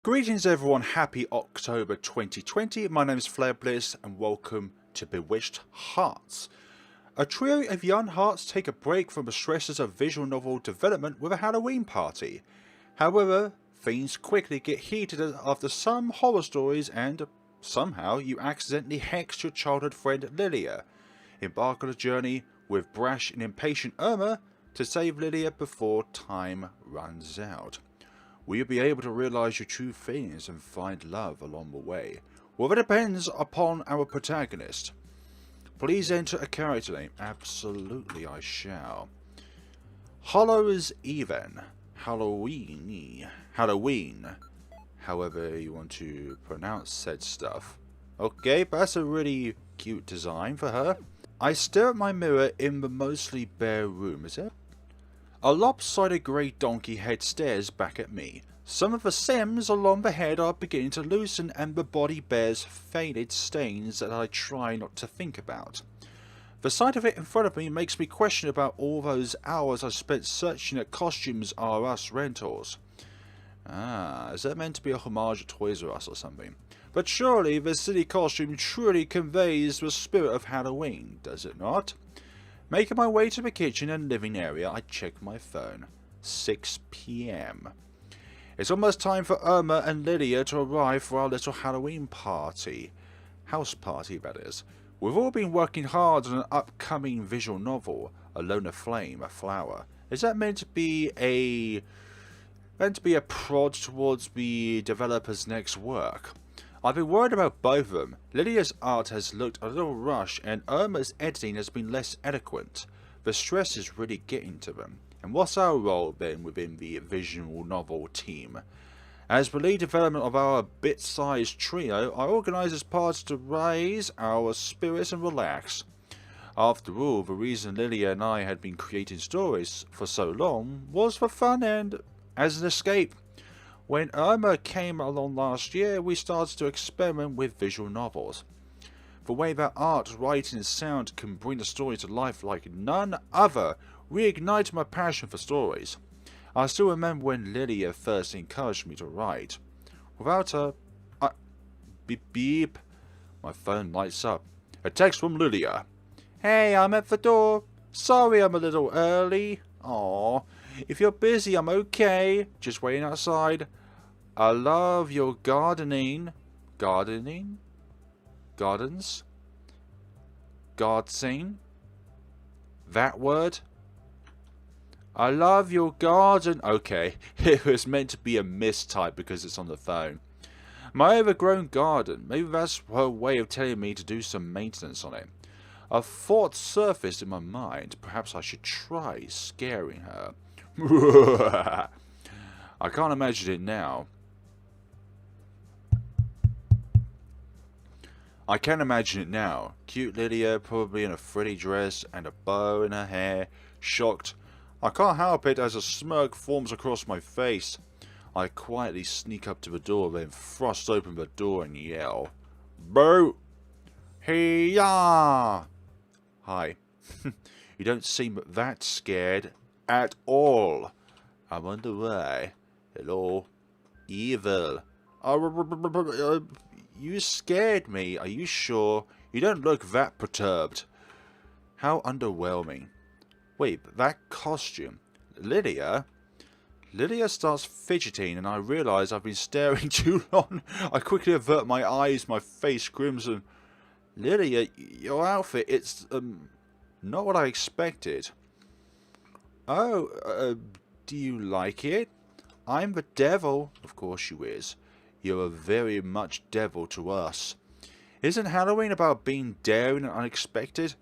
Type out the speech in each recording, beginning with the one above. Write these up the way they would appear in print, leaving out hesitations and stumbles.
Greetings everyone, happy October 2020, my name is Flair Bliss and welcome to Bewitched Hearts. A trio of young hearts take a break from the stresses of visual novel development with a Halloween party. However, things quickly get heated after some horror stories and somehow you accidentally hex your childhood friend Lilia. Embark on a journey with brash and impatient Irma to save Lilia before time runs out. Will you be able to realize your true feelings and find love along the way? Well, that depends upon our protagonist. Please enter a character name. Absolutely, I shall. Hollows Even. Halloween. However you want to pronounce said stuff. Okay, that's a really cute design for her. I stare at my mirror in the mostly bare room, is it? A lopsided grey donkey head stares back at me. Some of the stems along the head are beginning to loosen and the body bears faded stains that I try not to think about. The sight of it in front of me makes me question about all those hours I spent searching at Costumes R Us rentals. Is that meant to be a homage to Toys R Us or something? But surely the silly costume truly conveys the spirit of Halloween, does it not? Making my way to the kitchen and living area, I check my phone. 6 PM. It's almost time for Irma and Lilia to arrive for our little Halloween party. House party, that is. We've all been working hard on an upcoming visual novel, Alone a Flame, a Flower. Is that meant to be a prod towards the developer's next work? I've been worried about both of them. Lilia's art has looked a little rushed and Irma's editing has been less eloquent. The stress is really getting to them. And what's our role then within the visual novel team? As the lead development of our bit-sized trio, I organise as parts to raise our spirits and relax. After all, the reason Lilia and I had been creating stories for so long was for fun and as an escape. When Irma came along last year, we started to experiment with visual novels. The way that art, writing and sound can bring the story to life like none other reignited my passion for stories. I still remember when Lilia first encouraged me to write. Without her, beep beep, my phone lights up. A text from Lilia. Hey, I'm at the door. Sorry I'm a little early. Aww. If you're busy, I'm okay. Just waiting outside. I love your gardening. Gardening? Gardens? Gardening? That word? I love your garden. Okay, it was meant to be a mistype because it's on the phone. My overgrown garden. Maybe that's her way of telling me to do some maintenance on it. A thought surfaced in my mind. Perhaps I should try scaring her. I can't imagine it now. I can imagine it now. Cute Lilia, probably in a frilly dress and a bow in her hair, shocked. I can't help it as a smirk forms across my face. I quietly sneak up to the door, then thrust open the door and yell, Boo! Hey-ya! Hi. You don't seem that scared at all. I wonder why. Hello? Evil. You scared me. Are you sure? You don't look that perturbed. How underwhelming. Wait, but that costume. Lilia? Lilia starts fidgeting and I realise I've been staring too long. I quickly avert my eyes, my face crimson. Lilia, your outfit, it's, not what I expected. Oh, do you like it? I'm the devil. Of course you is. You're very much devil to us. Isn't Halloween about being daring and unexpected?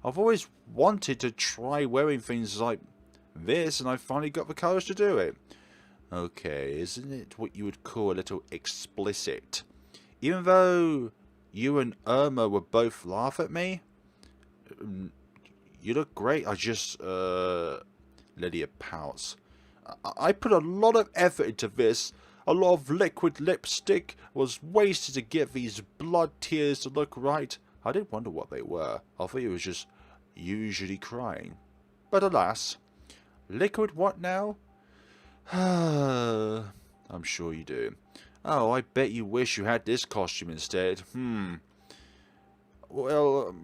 I've always wanted to try wearing things like this, and I finally got the courage to do it. Okay, isn't it what you would call a little explicit? Even though you and Irma would both laugh at me? You look great, I just, Lydia pouts. I put a lot of effort into this. A lot of liquid lipstick was wasted to get these blood tears to look right. I did wonder what they were. I thought it was just usually crying. But alas. Liquid what now? I'm sure you do. Oh, I bet you wish you had this costume instead. Well,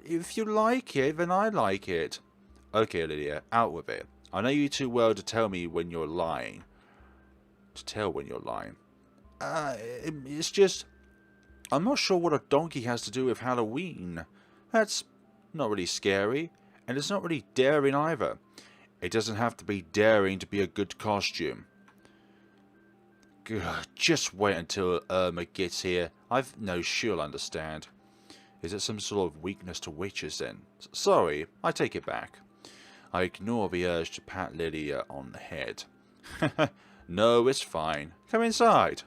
if you like it, then I like it. Okay, Lydia, out with it. I know you too well to tell me when you're lying. To tell when you're lying. It's just... I'm not sure what a donkey has to do with Halloween. That's not really scary, and it's not really daring either. It doesn't have to be daring to be a good costume. God, just wait until Irma gets here. She'll understand. Is it some sort of weakness to witches then? Sorry, I take it back. I ignore the urge to pat Lydia on the head. No, it's fine. Come inside.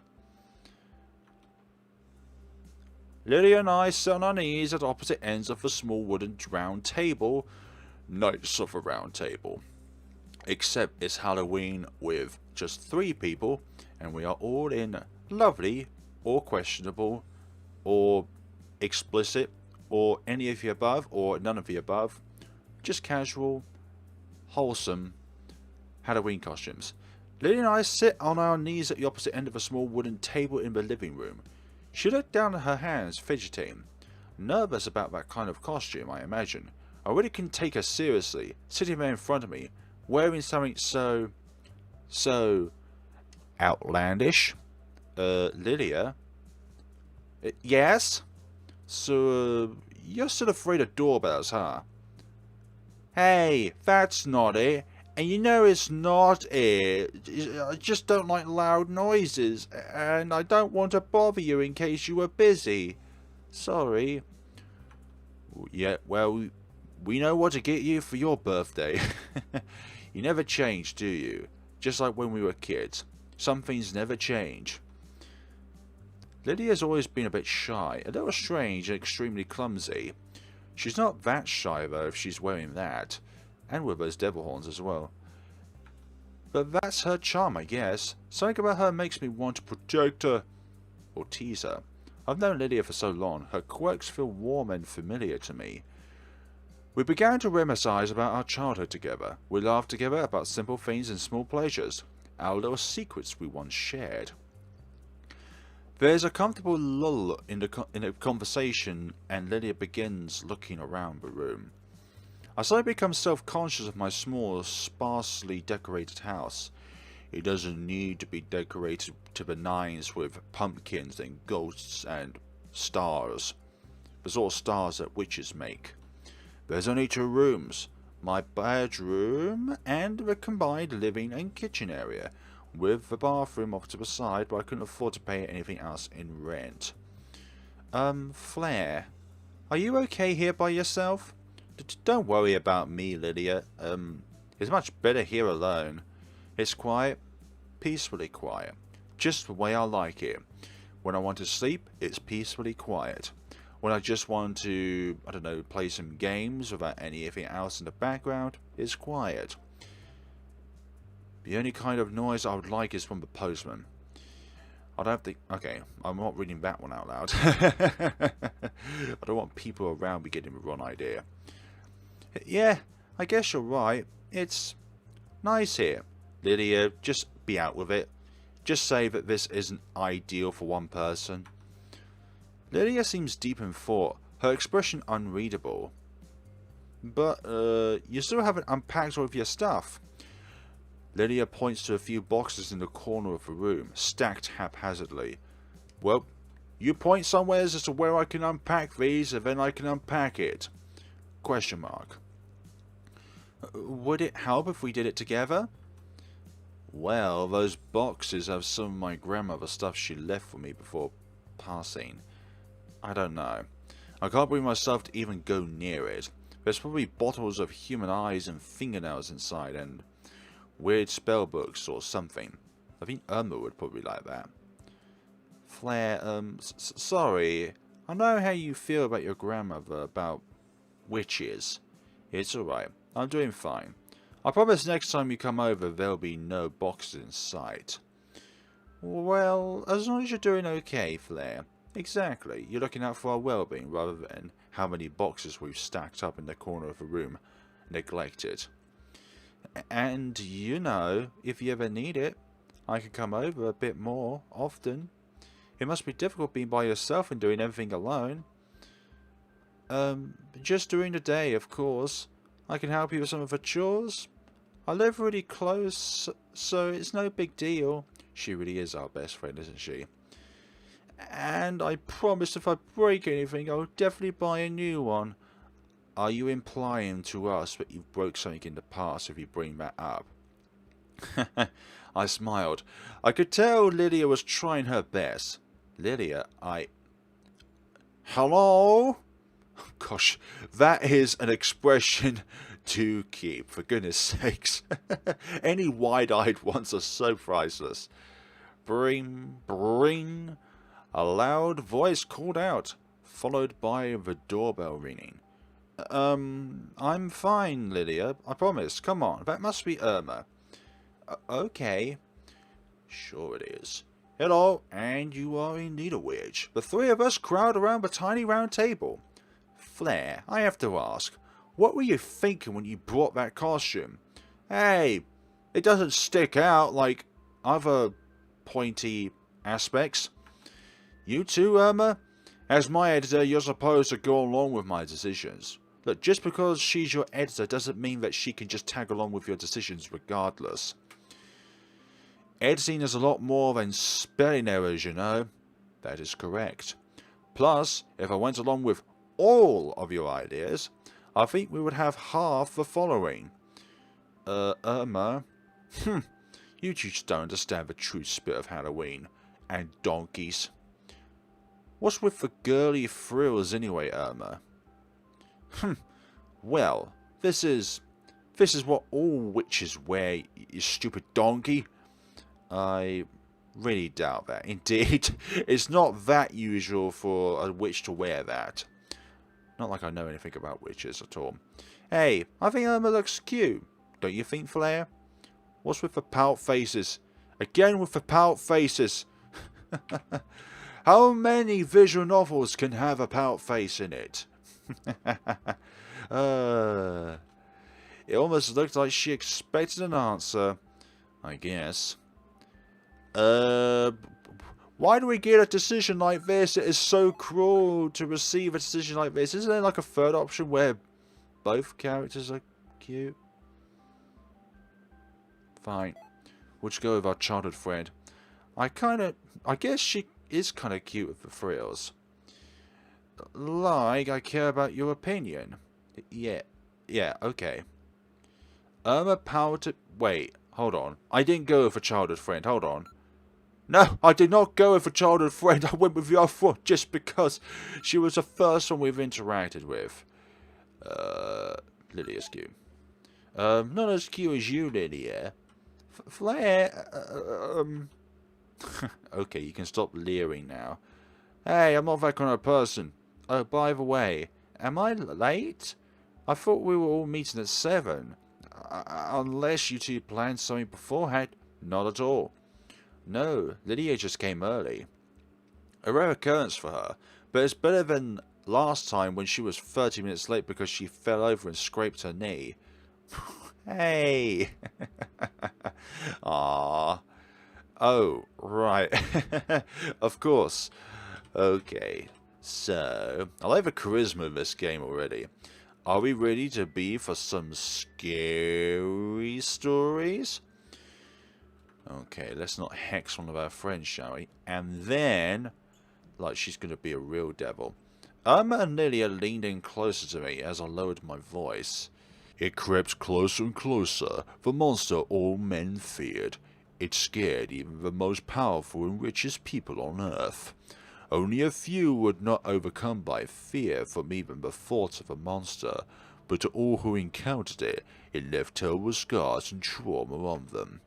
Lydia and I sit on our knees at opposite ends of a small wooden round table. Nice of a round table. Except it's Halloween with just 3 people, and we are all in lovely, or questionable, or explicit, or any of the above, or none of the above. Just casual, wholesome Halloween costumes. Lydia and I sit on our knees at the opposite end of a small wooden table in the living room. She looked down at her hands, fidgeting. Nervous about that kind of costume, I imagine. I really couldn't take her seriously, sitting there in front of me, wearing something so outlandish. Lydia? Yes? So, you're still afraid of doorbells, huh? Hey, that's not it. And you know it's not it. I just don't like loud noises. And I don't want to bother you in case you were busy. Sorry. Yeah, well, we know what to get you for your birthday. You never change, do you? Just like when we were kids. Some things never change. Lydia's always been a bit shy, a little strange and extremely clumsy. She's not that shy though if she's wearing that. And with those devil horns as well. But that's her charm, I guess. Something about her makes me want to protect her. Or tease her. I've known Lydia for so long, her quirks feel warm and familiar to me. We began to reminisce about our childhood together. We laughed together about simple things and small pleasures. Our little secrets we once shared. There's a comfortable lull in the conversation, and Lydia begins looking around the room. I suddenly become self-conscious of my small, sparsely decorated house. It doesn't need to be decorated to the nines with pumpkins and ghosts and stars. The sort of stars that witches make. There's only 2 rooms. My bedroom and the combined living and kitchen area, with the bathroom off to the side, but I couldn't afford to pay anything else in rent. Flair, are you okay here by yourself? Don't worry about me, Lydia. It's much better here alone. It's quiet, peacefully quiet. Just the way I like it. When I want to sleep, it's peacefully quiet. When I just want to, I don't know, play some games without anything else in the background, it's quiet. The only kind of noise I would like is from the postman. I don't have to... Okay, I'm not reading that one out loud. I don't want people around me getting the wrong idea. Yeah, I guess you're right. It's nice here. Lydia, just be out with it. Just say that this isn't ideal for one person. Lydia seems deep in thought, her expression unreadable. But, you still haven't unpacked all of your stuff. Lydia points to a few boxes in the corner of the room, stacked haphazardly. Well, you point somewhere as to where I can unpack these, and then I can unpack it. Question mark. Would it help if we did it together? Well, those boxes have some of my grandmother's stuff she left for me before passing. I don't know. I can't bring myself to even go near it. There's probably bottles of human eyes and fingernails inside, and weird spell books or something. I think Irma would probably like that. Flair, sorry. I know how you feel about your grandmother, about witches. It's alright. I'm doing fine. I promise next time you come over there'll be no boxes in sight. Well, as long as you're doing okay, Flair. Exactly. You're looking out for our well-being rather than how many boxes we've stacked up in the corner of the room, neglected. And, you know, if you ever need it, I could come over a bit more often. It must be difficult being by yourself and doing everything alone. Just during the day, of course. I can help you with some of the chores. I live really close, so it's no big deal. She really is our best friend, isn't she? And I promise if I break anything, I'll definitely buy a new one. Are you implying to us that you broke something in the past if you bring that up? I smiled. I could tell Lydia was trying her best. Lydia, Hello? Gosh, that is an expression to keep, for goodness sakes. Any wide-eyed ones are so priceless. Bring, bring. A loud voice called out, followed by the doorbell ringing. I'm fine, Lydia. I promise. Come on. That must be Irma. Okay. Sure it is. Hello, and you are indeed a witch. The three of us crowd around the tiny round table. Flair, I have to ask, what were you thinking when you brought that costume? Hey, it doesn't stick out like other pointy aspects. You too, Irma? As my editor, you're supposed to go along with my decisions. Look, just because she's your editor doesn't mean that she can just tag along with your decisions regardless. Editing is a lot more than spelling errors, you know. That is correct. Plus, if I went along with all of your ideas, I think we would have half the following. Irma? You just don't understand the true spirit of Halloween. And donkeys. What's with the girly frills anyway, Irma? Well, this is what all witches wear, you stupid donkey. I really doubt that. Indeed, it's not that usual for a witch to wear that. Not like I know anything about witches at all. Hey, I think Irma looks cute. Don't you think, Flair? What's with the pout faces? Again with the pout faces. How many visual novels can have a pout face in it? It almost looked like she expected an answer. I guess. Why do we get a decision like this? It is so cruel to receive a decision like this. Isn't there like a third option where both characters are cute? Fine. We'll just go with our childhood friend. I guess she is kind of cute with the frills. Like, I care about your opinion. Yeah, okay. Irma Powder... Wait, hold on. I didn't go with a childhood friend, hold on. No, I did not go with a childhood friend. I went with the other one just because she was the first one we've interacted with. Lydia's cute. Not as cute as you, Lydia. Flair, Okay, you can stop leering now. Hey, I'm not that kind of person. Oh, by the way, am I late? I thought we were all meeting at 7. Unless you two planned something beforehand. Not at all. No, Lydia just came early. A rare occurrence for her, but it's better than last time when she was 30 minutes late because she fell over and scraped her knee. Hey! Ah. Oh, right. Of course. Okay. So, I like the charisma of this game already. Are we ready to be for some scary stories? Okay, let's not hex one of our friends, shall we? And then, like she's going to be a real devil. Irma and Lydia leaned in closer to me as I lowered my voice. It crept closer and closer, the monster all men feared. It scared even the most powerful and richest people on Earth. Only a few were not overcome by fear from even the thought of the monster, but to all who encountered it, it left terrible scars and trauma on them.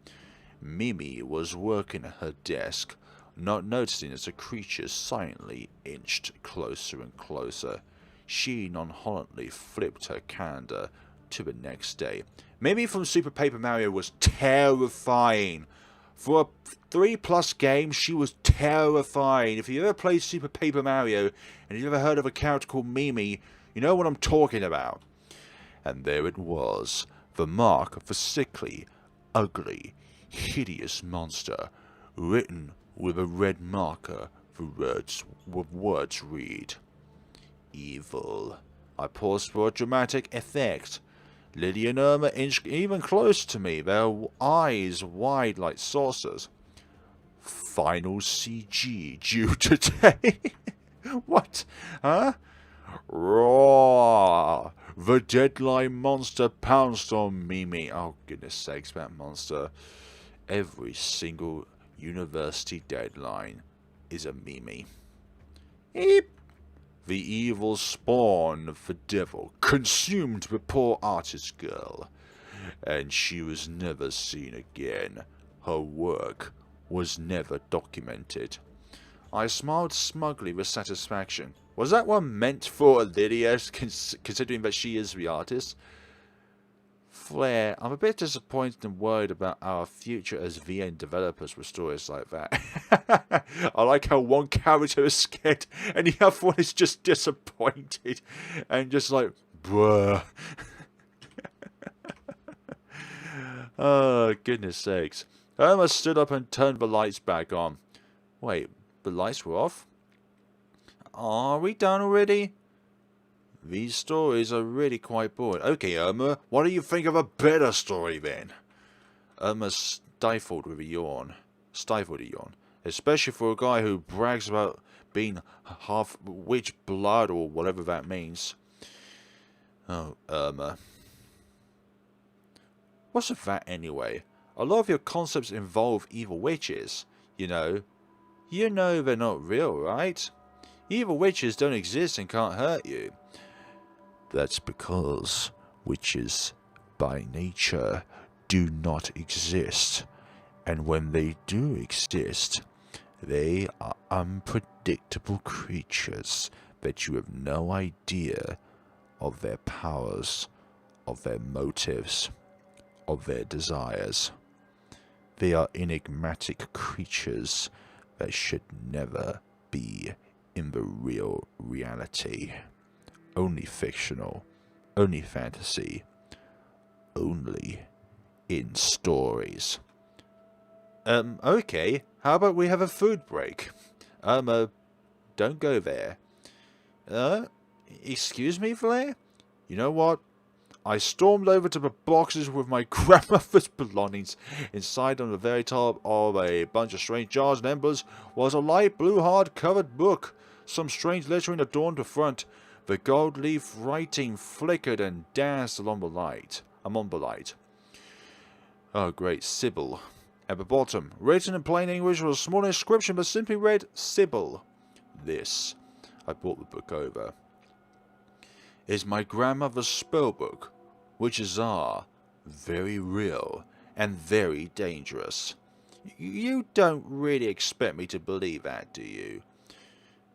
Mimi was working at her desk, not noticing as the creature silently inched closer and closer. She nonchalantly flipped her calendar to the next day. Mimi from Super Paper Mario was terrifying. For a 3+ game, she was terrifying. If you ever played Super Paper Mario, and you've ever heard of a character called Mimi, you know what I'm talking about. And there it was, the mark of the sickly, ugly, hideous monster, written with a red marker for words read. Evil. I paused for a dramatic effect. Lydia and Irma inched even closer to me, their eyes wide like saucers. Final CG due today. What? Huh? Raw. The deadline monster pounced on Mimi. Oh, goodness sakes, that monster. Every single university deadline is a Mimi. Eep. The evil spawn of the devil consumed the poor artist girl, and she was never seen again. Her work was never documented. I smiled smugly with satisfaction. Was that one meant for Lydia, considering that she is the artist? Flair, I'm a bit disappointed and worried about our future as VN developers with stories like that. I like how one character is scared and the other one is just disappointed and just like, bruh. Oh, goodness sakes. Irma stood up and turned the lights back on. Wait, the lights were off? Are we done already? These stories are really quite boring. Okay, Irma, what do you think of a better story then? Irma stifled a yawn, especially for a guy who brags about being half witch blood or whatever that means. Oh, Irma. What's with that anyway? A lot of your concepts involve evil witches, you know. You know they're not real, right? Evil witches don't exist and can't hurt you. That's because witches, by nature, do not exist. And when they do exist, they are unpredictable creatures that you have no idea of their powers, of their motives, of their desires. They are enigmatic creatures that should never be in the real reality. Only fictional, only fantasy, only in stories. Okay, how about we have a food break? Don't go there. Excuse me, Flair? You know what? I stormed over to the boxes with my grandmother's belongings. Inside, on the very top of a bunch of strange jars and embers, was a light blue hard-covered book. Some strange lettering adorned the front. The gold leaf writing flickered and danced along the light. Oh, great, Sybil. At the bottom, written in plain English, was a small inscription that simply read, Sybil. This, I brought the book over, is my grandmother's spell book, which is very real and very dangerous. You don't really expect me to believe that, do you?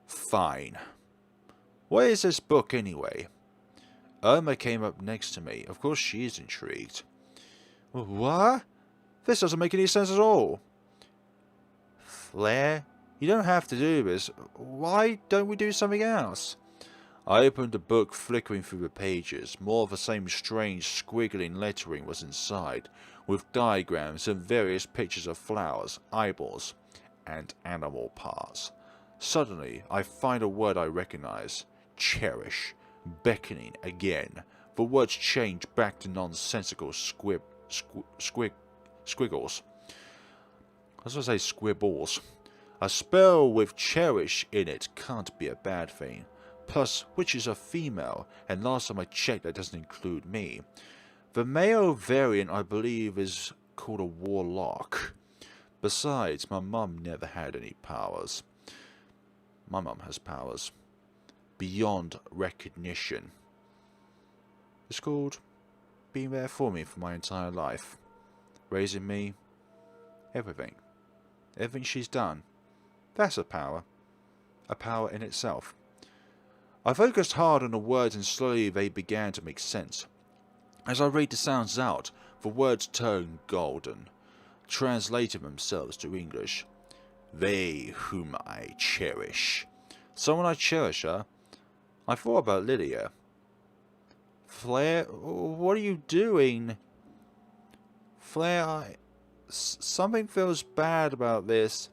Fine. What is this book anyway? Irma came up next to me. Of course she is intrigued. What? This doesn't make any sense at all. Flair, you don't have to do this. Why don't we do something else? I opened the book, flickering through the pages. More of the same strange, squiggling lettering was inside, with diagrams and various pictures of flowers, eyeballs, and animal parts. Suddenly, I find a word I recognize. Cherish. Beckoning again. The words change back to nonsensical squiggles. I was going to say squibbles. A spell with cherish in it can't be a bad thing. Plus, witches are female, and last time I checked that doesn't include me. The male variant, I believe, is called a warlock. Besides, my mum never had any powers. My mum has powers beyond recognition. It's called being there for me for my entire life. Raising me. Everything. Everything she's done. That's a power. A power in itself. I focused hard on the words and slowly they began to make sense. As I read the sounds out, the words turned golden, translating themselves to English. They whom I cherish. Someone I cherish, huh? I thought about Lydia. Flair, what are you doing? Flair, Something feels bad about this.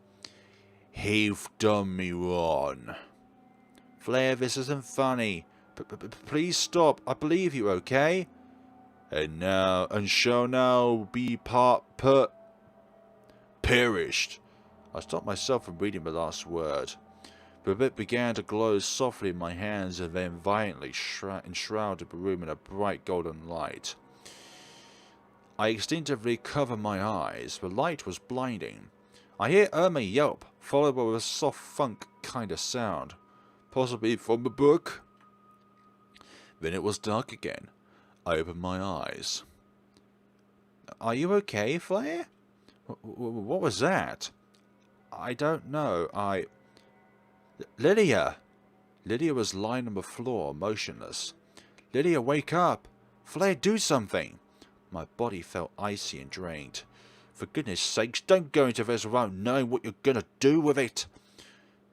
You've done me wrong. Flare, this isn't funny. Please stop. I believe you, okay? And shall now be perished. I stopped myself from reading the last word. The bit began to glow softly in my hands and then violently enshrouded the room in a bright golden light. I instinctively covered my eyes. The light was blinding. I hear Irma yelp, followed by a soft funk kind of sound. Possibly from the book. Then it was dark again. I opened my eyes. Are you okay, Flare? What was that? I don't know. Lydia! Lydia was lying on the floor, motionless. Lydia, wake up! Flare, do something! My body felt icy and drained. For goodness sakes, don't go into this without knowing what you're going to do with it.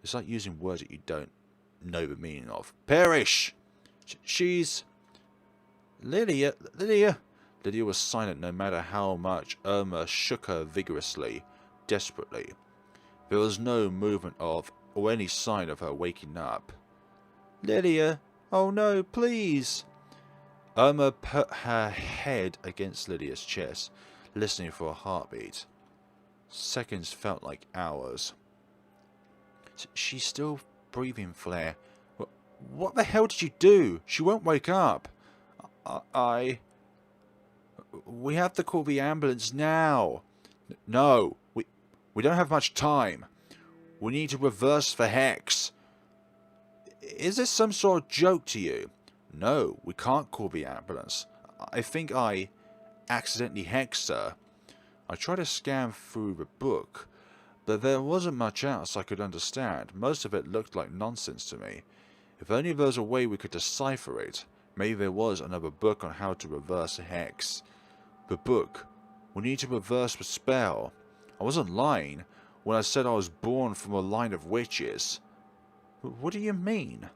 It's like using words that you don't know the meaning of. Perish! She's... Lydia! Lydia was silent no matter how much Irma shook her vigorously, desperately. There was no movement of, or any sign of her waking up. Lydia! Oh no, please! Irma put her head against Lydia's chest, listening for a heartbeat. Seconds felt like hours. She's still breathing, Flare. What the hell did you do? She won't wake up. We have to call the ambulance now. No, we don't have much time. We need to reverse the hex. Is this some sort of joke to you? No, we can't call the ambulance. I think I accidentally hexed her. I tried to scan through the book, but there wasn't much else I could understand. Most of it looked like nonsense to me. If only there was a way we could decipher it. Maybe there was another book on how to reverse a hex. The book. We need to reverse the spell. I wasn't lying when I said I was born from a line of witches. What do you mean?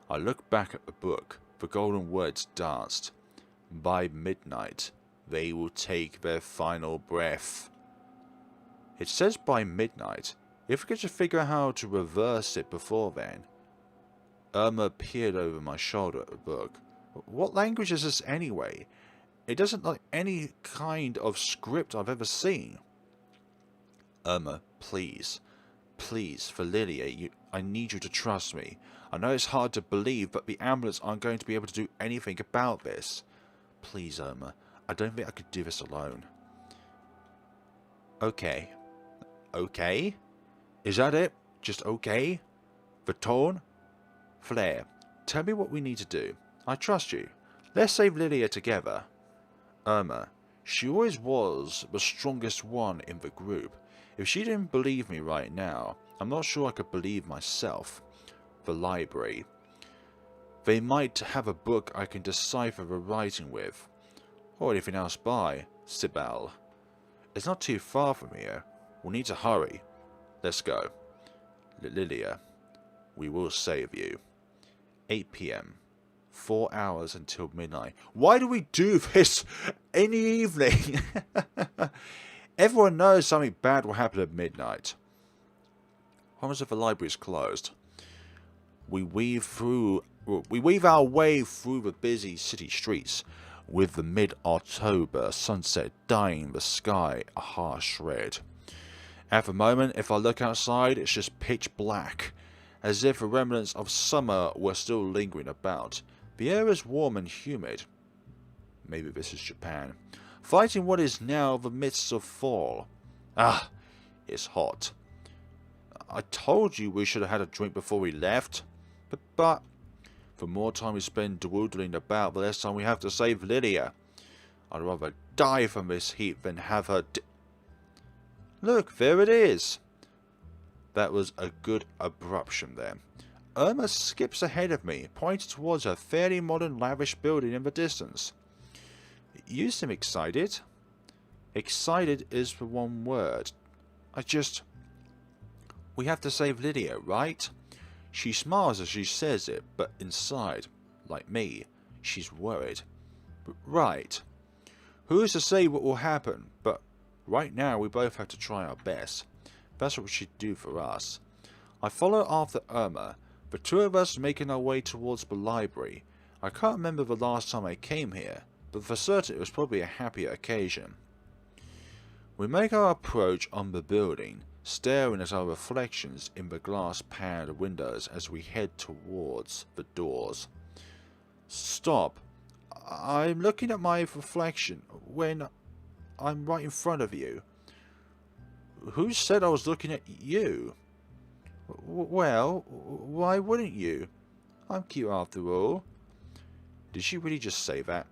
I looked back at the book. The golden words danced. By midnight, they will take their final breath. It says by midnight. If we could just figure out how to reverse it before then. Irma peered over my shoulder at the book. What language is this anyway? It doesn't look like any kind of script I've ever seen. Irma, please. Please, for Lydia, I need you to trust me. I know it's hard to believe, but the ambulance aren't going to be able to do anything about this. Please, Irma. I don't think I could do this alone. Okay. Okay? Is that it? Just okay? The tone? Flare, tell me what we need to do. I trust you. Let's save Lydia together. Irma, she always was the strongest one in the group. If she didn't believe me right now, I'm not sure I could believe myself. The library. They might have a book I can decipher the writing with. Or anything else by Cybele. It's not too far from here. We'll need to hurry. Let's go. Lydia, we will save you. 8 PM. 4 hours until midnight. Why do we do this in the evening? Everyone knows something bad will happen at midnight. What happens if the library is closed? We weave our way through the busy city streets, with the mid-October sunset dyeing the sky a harsh red. At the moment, if I look outside, it's just pitch black, as if the remnants of summer were still lingering about. The air is warm and humid. Maybe this is Japan. Fighting what is now the midst of fall. Ah, it's hot. I told you we should have had a drink before we left. But the more time we spend dawdling about, the less time we have to save Lydia. I'd rather die from this heat than have her Look, there it is. That was a good abruption there. Irma skips ahead of me, pointing towards a fairly modern lavish building in the distance. You seem excited. Excited is the one word. We have to save Lydia, right? She smiles as she says it, but inside, like me, she's worried. Right. Who is to say what will happen, but Right now, we both have to try our best. That's what she do for us. I follow after Irma. The two of us making our way towards the library. I can't remember the last time I came here, but for certain it was probably a happier occasion. We make our approach on the building, staring at our reflections in the glass-paned windows as we head towards the doors. Stop. I'm looking at my reflection when I'm right in front of you. Who said I was looking at you? Well, why wouldn't you? I'm cute after all. Did she really just say that?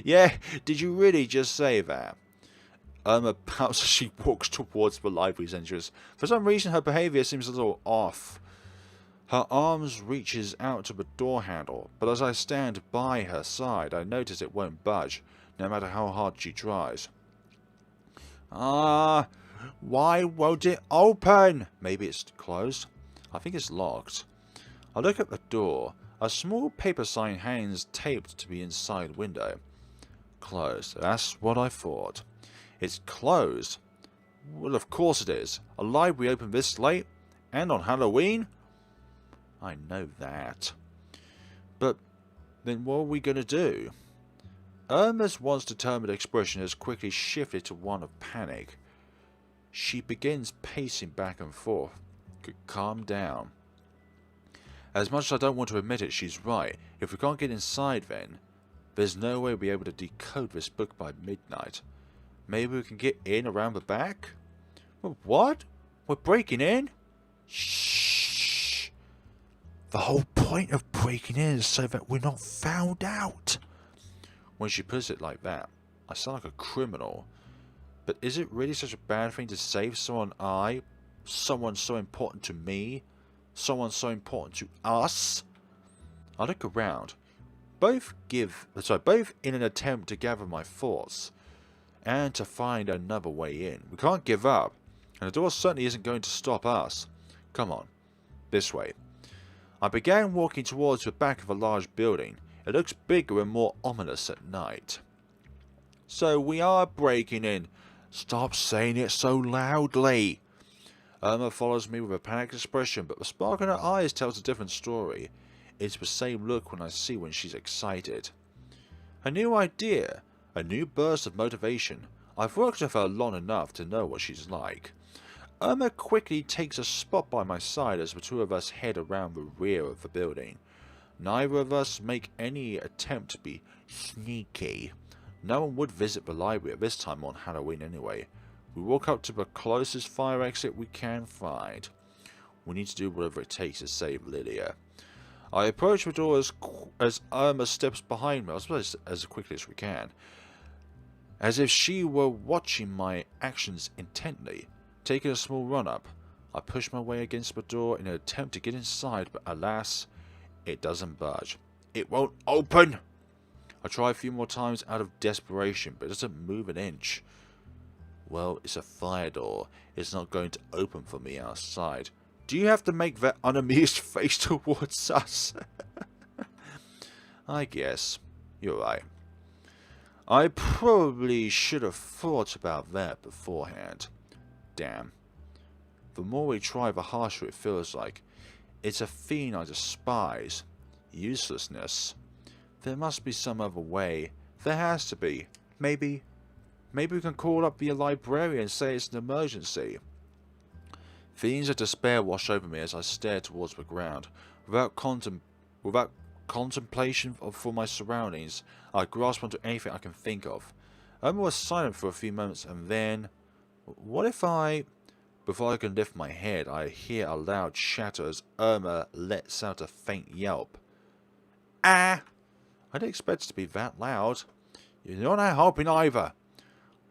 Yeah, did you really just say that? Irma pouts as she walks towards the library's entrance. For some reason, her behaviour seems a little off. Her arms reaches out to the door handle, but as I stand by her side, I notice it won't budge, no matter how hard she tries. Why won't it open? Maybe it's closed. I think it's locked. I look at the door. A small paper sign hangs taped to the inside window. Closed. That's what I thought. It's closed. Well, of course it is. A library open this late? And on Halloween? I know that. But then what are we going to do? Irma's once determined expression has quickly shifted to one of panic. She begins pacing back and forth. Calm down. As much as I don't want to admit it, she's right. If we can't get inside then, there's no way we'll be able to decode this book by midnight. Maybe we can get in around the back? What? We're breaking in? Shh. The whole point of breaking in is so that we're not found out. When she puts it like that, I sound like a criminal. But is it really such a bad thing to save someone so important to me? Someone so important to us? I look around. Both in an attempt to gather my thoughts and to find another way in. We can't give up, and the door certainly isn't going to stop us. Come on, this way. I began walking towards the back of a large building. It looks bigger and more ominous at night. So we are breaking in. Stop saying it so loudly. Irma follows me with a panicked expression, but the spark in her eyes tells a different story. It's the same look when she's excited. A new idea, a new burst of motivation. I've worked with her long enough to know what she's like. Irma quickly takes a spot by my side as the two of us head around the rear of the building. Neither of us make any attempt to be sneaky. No one would visit the library at this time on Halloween anyway. We walk up to the closest fire exit we can find. We need to do whatever it takes to save Lydia. I approach the door as Irma steps behind me, I suppose as quickly as we can, as if she were watching my actions intently. Taking a small run up, I push my way against the door in an attempt to get inside, but alas, it doesn't budge. It won't open! I try a few more times out of desperation, but it doesn't move an inch. Well, it's a fire door. It's not going to open for me outside. Do you have to make that unamused face towards us? I guess. You're right. I probably should have thought about that beforehand. Damn. The more we try, the harsher it feels like. It's a fiend I despise. Uselessness. There must be some other way. There has to be. Maybe we can call up the librarian and say it's an emergency. Feelings of despair wash over me as I stare towards the ground. Without contemplation for my surroundings, I grasp onto anything I can think of. Irma was silent for a few moments and then... What if Before I can lift my head, I hear a loud shatter as Irma lets out a faint yelp. Ah! I didn't expect it to be that loud. You're not helping either.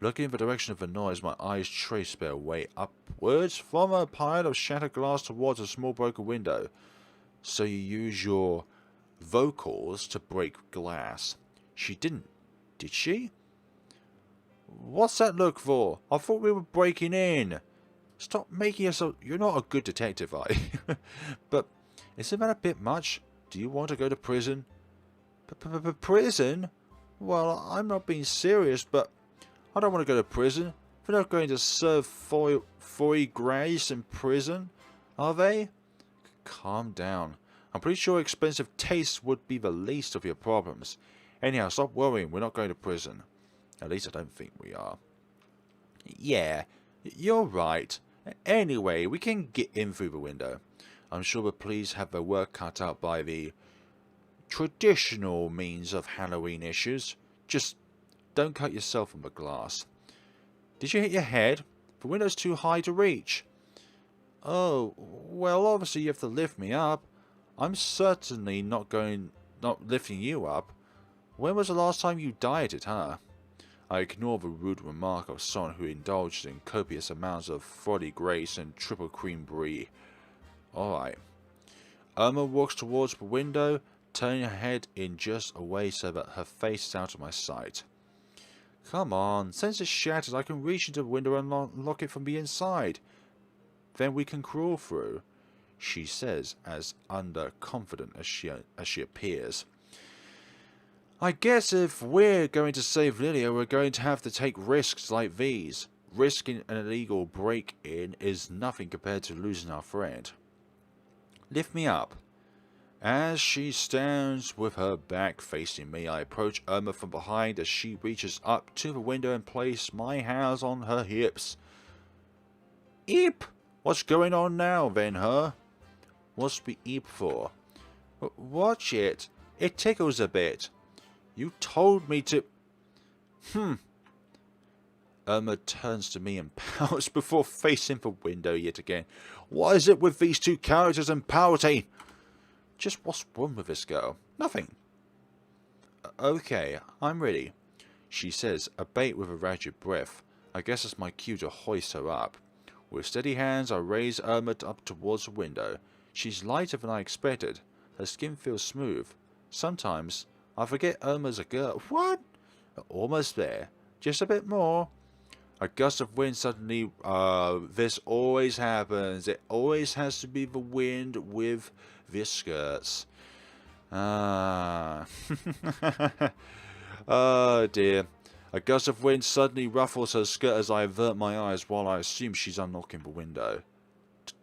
Looking in the direction of the noise, my eyes trace their way upwards from a pile of shattered glass towards a small broken window. So you use your vocals to break glass. She didn't, did she? What's that look for? I thought we were breaking in. Stop making yourself... You're not a good detective, are you? But isn't that a bit much? Do you want to go to prison? Prison? Well, I'm not being serious, but I don't want to go to prison. They're not going to serve foie gras in prison, are they? Calm down. I'm pretty sure expensive tastes would be the least of your problems. Anyhow, stop worrying, we're not going to prison. At least I don't think we are. Yeah, you're right. Anyway, we can get in through the window. I'm sure the police have their work cut out by the traditional means of Halloween issues. Just don't cut yourself on the glass. Did you hit your head? The window's too high to reach. Oh, well, obviously you have to lift me up. I'm certainly not lifting you up. When was the last time you dieted, huh? I ignore the rude remark of someone who indulged in copious amounts of foie gras and triple cream brie. Alright. Irma walks towards the window, turning her head in just a way so that her face is out of my sight. Come on, since it's shattered, I can reach into the window and unlock it from the inside. Then we can crawl through, she says, as underconfident as she appears. I guess if we're going to save Lilia, we're going to have to take risks like these. Risking an illegal break-in is nothing compared to losing our friend. Lift me up. As she stands with her back facing me, I approach Irma from behind as she reaches up to the window and place my hands on her hips. Eep! What's going on now, then, huh? What's the eep for? Watch it. It tickles a bit. You told me to... Irma turns to me and pouts before facing the window yet again. What is it with these two characters and pouting? Just what's wrong with this girl? Nothing. Okay, I'm ready, she says, a bait with a ragged breath. I guess it's my cue to hoist her up. With steady hands, I raise Irma up towards the window. She's lighter than I expected. Her skin feels smooth. Sometimes I forget Irma's a girl. What? Almost there. Just a bit more. A gust of wind suddenly... this always happens. It always has to be the wind with the skirts. Oh dear. A gust of wind suddenly ruffles her skirt as I avert my eyes while I assume she's unlocking the window.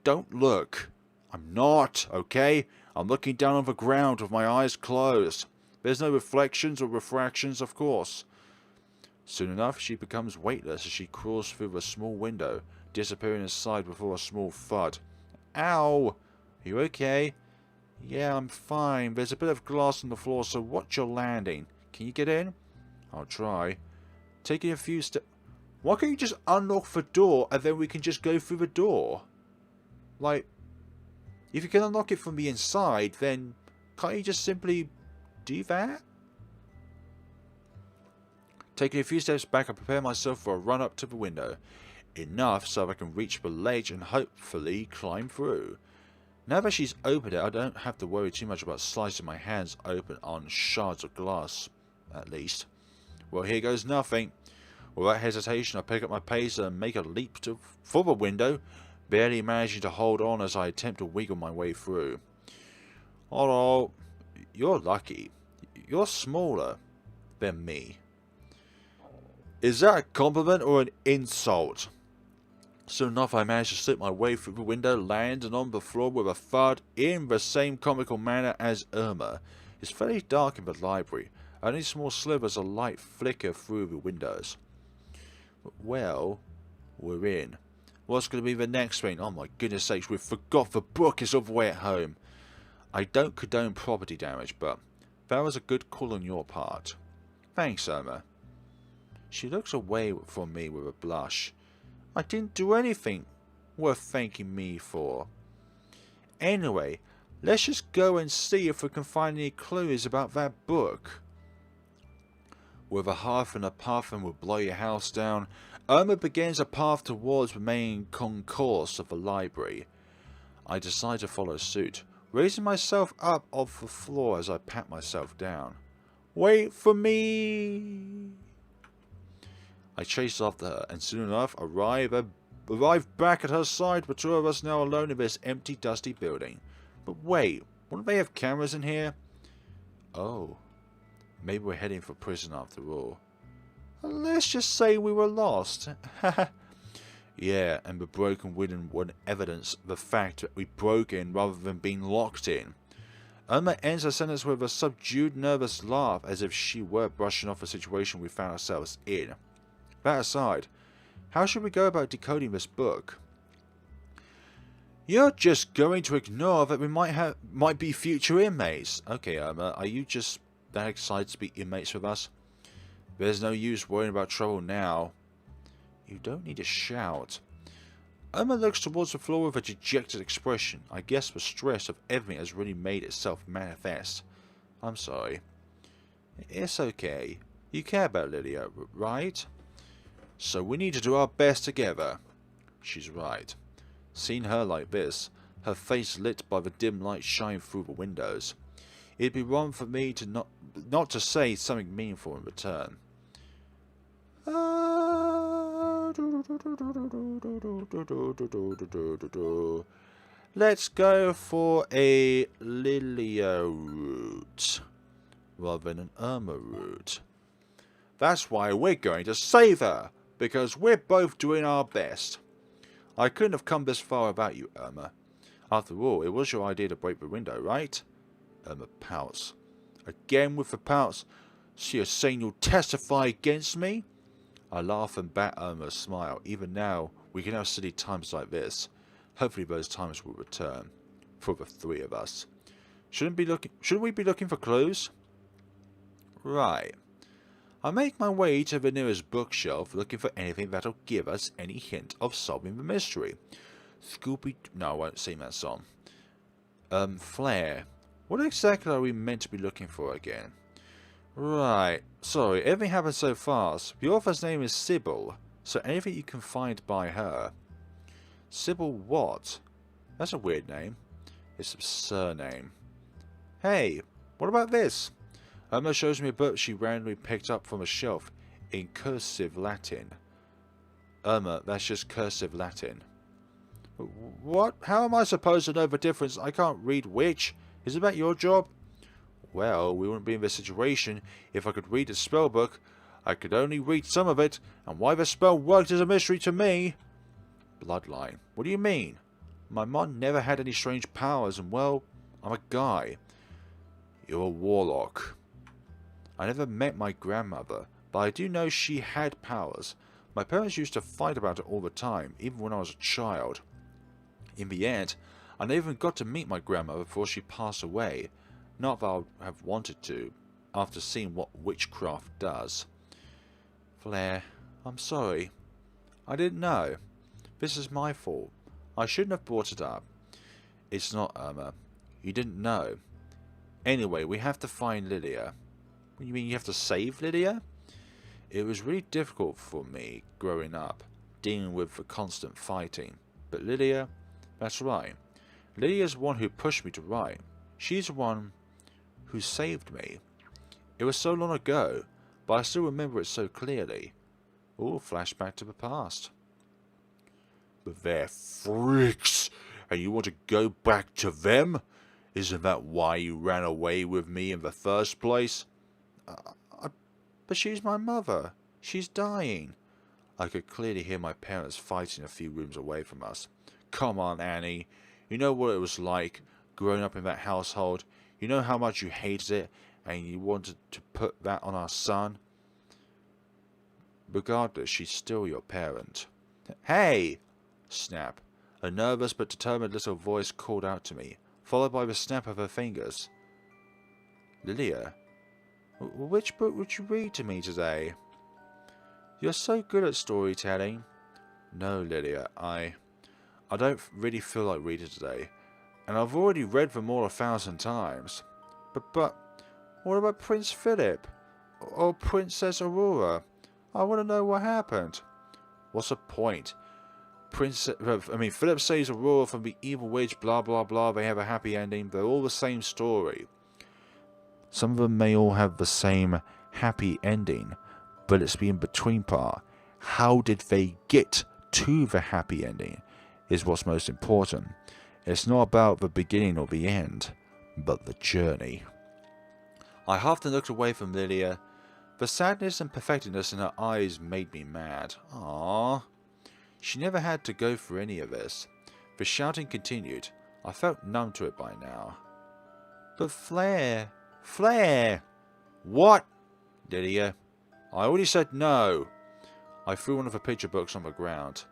Don't look. I'm not, okay? I'm looking down on the ground with my eyes closed. There's no reflections or refractions, of course. Soon enough, she becomes weightless as she crawls through a small window, disappearing inside before a small thud. Ow! Are you okay? Yeah, I'm fine. There's a bit of glass on the floor, so watch your landing. Can you get in? I'll try. Taking a few steps... Why can't you just unlock the door and then we can just go through the door? Like, if you can unlock it from the inside, then can't you just simply do that? Taking a few steps back, I prepare myself for a run up to the window. Enough so I can reach the ledge and hopefully climb through. Now that she's opened it, I don't have to worry too much about slicing my hands open on shards of glass, at least. Well, here goes nothing. Without hesitation, I pick up my pace and make a leap for the window, barely managing to hold on as I attempt to wiggle my way through. Although, you're lucky. You're smaller than me. Is that a compliment or an insult? Soon enough, I manage to slip my way through the window, landing on the floor with a thud in the same comical manner as Irma. It's fairly dark in the library. Only small slivers of light flicker through the windows. Well, we're in. What's going to be the next thing? Oh my goodness sakes, we forgot the book is all the way at home. I don't condone property damage, but that was a good call on your part. Thanks, Irma. She looks away from me with a blush. I didn't do anything worth thanking me for. Anyway, let's just go and see if we can find any clues about that book. With a half and a puff and will blow your house down, Irma begins a path towards the main concourse of the library. I decide to follow suit, raising myself up off the floor as I pat myself down. Wait for me! I chase after her, and soon enough arrive back at her side, the two of us now alone in this empty, dusty building. But wait, wouldn't they have cameras in here? Oh, maybe we're heading for prison after all. Let's just say we were lost. Yeah, and the broken window was evidence of the fact that we broke in rather than being locked in. Irma ends her sentence with a subdued, nervous laugh, as if she were brushing off the situation we found ourselves in. That aside, how should we go about decoding this book? You're just going to ignore that we might be future inmates. Okay, Irma, are you just that excited to be inmates with us? There's no use worrying about trouble now. You don't need to shout. Irma looks towards the floor with a dejected expression. I guess the stress of everything has really made itself manifest. I'm sorry. It's okay. You care about Lydia, right? So we need to do our best together. She's right. Seeing her like this, her face lit by the dim light shining through the windows, it'd be wrong for me to not to say something meaningful in return. Let's go for a Lilia route rather than an Irma route. That's why we're going to save her, because we're both doing our best. I couldn't have come this far without you, Irma. After all, it was your idea to break the window, right? Irma pouts. Again with the pouts. So you're saying you'll testify against me? I laugh and bat Irma's smile. Even now, we can have silly times like this. Hopefully those times will return. For the three of us. Shouldn't we be looking for clues? Right. I make my way to the nearest bookshelf, looking for anything that'll give us any hint of solving the mystery. Scooby... No, I won't sing that song. Flair. What exactly are we meant to be looking for again? Right. Sorry, everything happened so fast. The author's name is Sybil, so anything you can find by her. Sybil what? That's a weird name. It's a surname. Hey, what about this? Irma shows me a book she randomly picked up from a shelf in cursive Latin. Irma, that's just cursive Latin. What? How am I supposed to know the difference? I can't read which. Isn't that your job? Well, we wouldn't be in this situation if I could read the spell book. I could only read some of it, and why the spell worked is a mystery to me. Bloodline. What do you mean? My mom never had any strange powers, and well, I'm a guy. You're a warlock. I never met my grandmother, but I do know she had powers. My parents used to fight about it all the time, even when I was a child. In the end, I never even got to meet my grandmother before she passed away. Not that I would have wanted to, after seeing what witchcraft does. Flair, I'm sorry. I didn't know. This is my fault. I shouldn't have brought it up. It's not, Irma. You didn't know. Anyway, we have to find Lydia. You mean you have to save Lydia? It was really difficult for me growing up, dealing with the constant fighting. But Lydia, that's right. Lydia's the one who pushed me to write. She's the one who saved me. It was so long ago, but I still remember it so clearly. All flashback to the past. But they're freaks, and you want to go back to them? Isn't that why you ran away with me in the first place? But she's my mother. She's dying. I could clearly hear my parents fighting a few rooms away from us. Come on, Annie. You know what it was like growing up in that household. You know how much you hated it, and you wanted to put that on our son. Regardless, she's still your parent. Hey! Snap. A nervous but determined little voice called out to me, followed by the snap of her fingers. Lydia? Which book would you read to me today? You're so good at storytelling. No, Lydia, I don't really feel like reading today, and I've already read them all 1,000 times. But, what about Prince Philip? Or Princess Aurora? I want to know what happened. What's the point? Philip saves Aurora from the evil witch, blah blah blah, they have a happy ending, they're all the same story. Some of them may all have the same happy ending, but it's the in-between part. How did they get to the happy ending is what's most important. It's not about the beginning or the end, but the journey. I half looked away from Lydia, The sadness and patheticness in her eyes made me mad. Ah, she never had to go through any of this. The shouting continued. I felt numb to it by now. But Flare... Flare! What? Lydia. I already said no. I threw one of the picture books on the ground.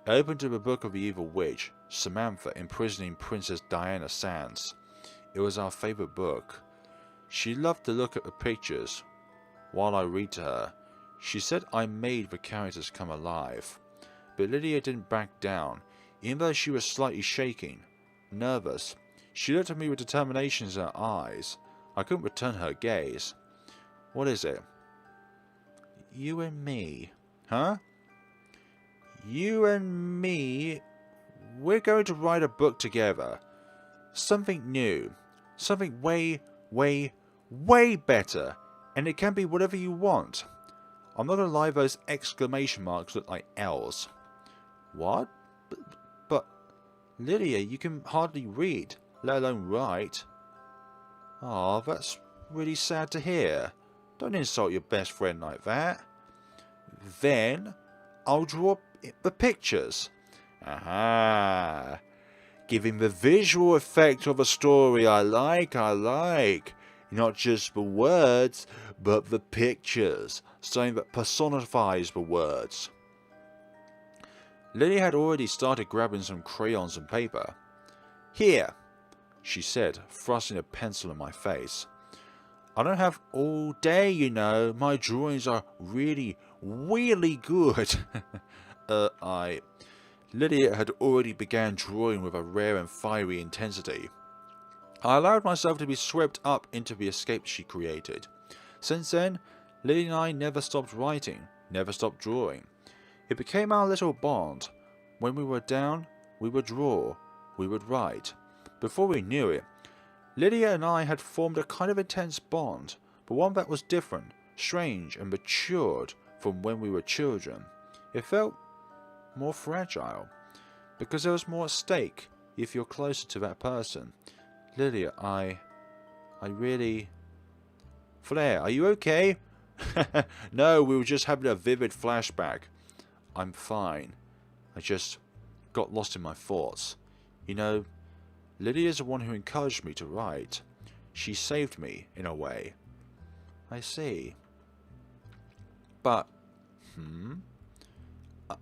I opened to the Book of the Evil Witch, Samantha imprisoning Princess Diana Sands. It was our favourite book. She loved to look at the pictures while I read to her. She said I made the characters come alive. But Lydia didn't back down, even though she was slightly shaking, nervous. She looked at me with determination in her eyes. I couldn't return her gaze. What is it? You and me. Huh? You and me, we're going to write a book together. Something new. Something way, way, way better. And it can be whatever you want. I'm not gonna lie, those exclamation marks look like L's. What? But Lydia, you can hardly read, let alone write. Ah, that's really sad to hear. Don't insult your best friend like that. Then I'll draw the pictures. Aha! Giving the visual effect of a story I like. Not just the words, but the pictures. Something that personifies the words. Lily had already started grabbing some crayons and paper. Here, she said, thrusting a pencil in my face. I don't have all day, you know. My drawings are really, really good. Lydia had already begun drawing with a rare and fiery intensity. I allowed myself to be swept up into the escape she created. Since then, Lydia and I never stopped writing, never stopped drawing. It became our little bond. When we were down, we would draw, we would write. Before we knew it, Lydia and I had formed a kind of intense bond, but one that was different, strange and matured from when we were children. It felt more fragile, because there was more at stake if you're closer to that person. Lydia, I really... Flare, are you okay? No, we were just having a vivid flashback. I'm fine. I just got lost in my thoughts. You know, Lydia's the one who encouraged me to write. She saved me, in a way. I see. But,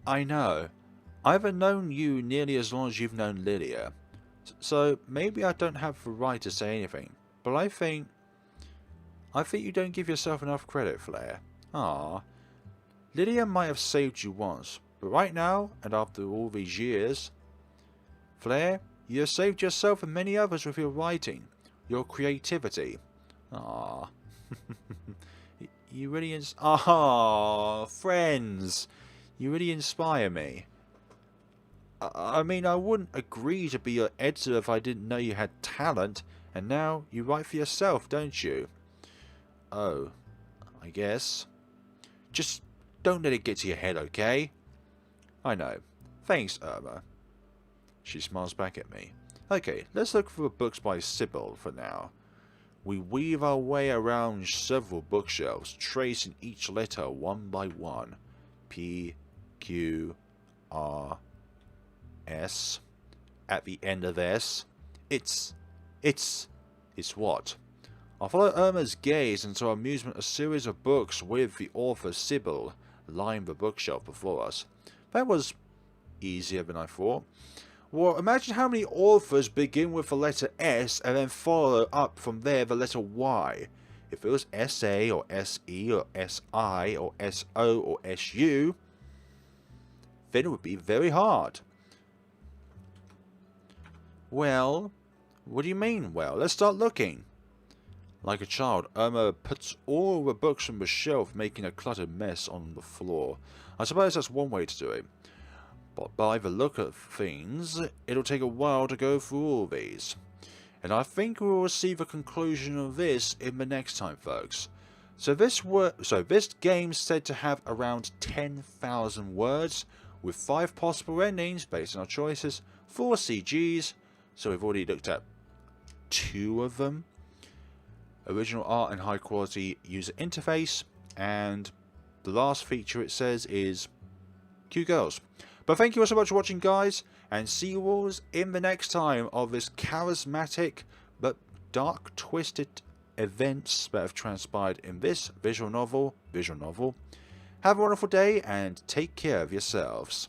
I know. I haven't known you nearly as long as you've known Lydia. So, maybe I don't have the right to say anything. But I think you don't give yourself enough credit, Flare. Ah, Lydia might have saved you once, but right now, and after all these years, Flare, you have saved yourself and many others with your writing, your creativity. Ah, you really friends, you really inspire me. I mean, I wouldn't agree to be your editor if I didn't know you had talent, and now you write for yourself, don't you? Oh, I guess. Just don't let it get to your head, okay? I know. Thanks, Irma. She smiles back at me. Okay, let's look for books by Sybil for now. We weave our way around several bookshelves, tracing each letter one by one. P, Q, R, S. At the end of S, it's what? I follow Irma's gaze and to our amusement a series of books with the author Sybil line the bookshelf before us. That was easier than I thought. Well, imagine how many authors begin with the letter S and then follow up from there the letter Y. If it was S-A or S-E or S-I or S-O or S-U, then it would be very hard. Well, what do you mean, well? Let's start looking. Like a child, Irma puts all the books from the shelf, making a cluttered mess on the floor. I suppose that's one way to do it. But by the look of things, it'll take a while to go through all these. And I think we will see the conclusion of this in the next time, folks. So this game's said to have around 10,000 words, with 5 possible endings based on our choices, 4 CGs, so we've already looked at 2 of them. Original art and high quality user interface, And the last feature it says is cute girls. But thank you all so much for watching, guys, and see you all in the next time of this charismatic but dark twisted events that have transpired in this visual novel. Have a wonderful day and take care of yourselves.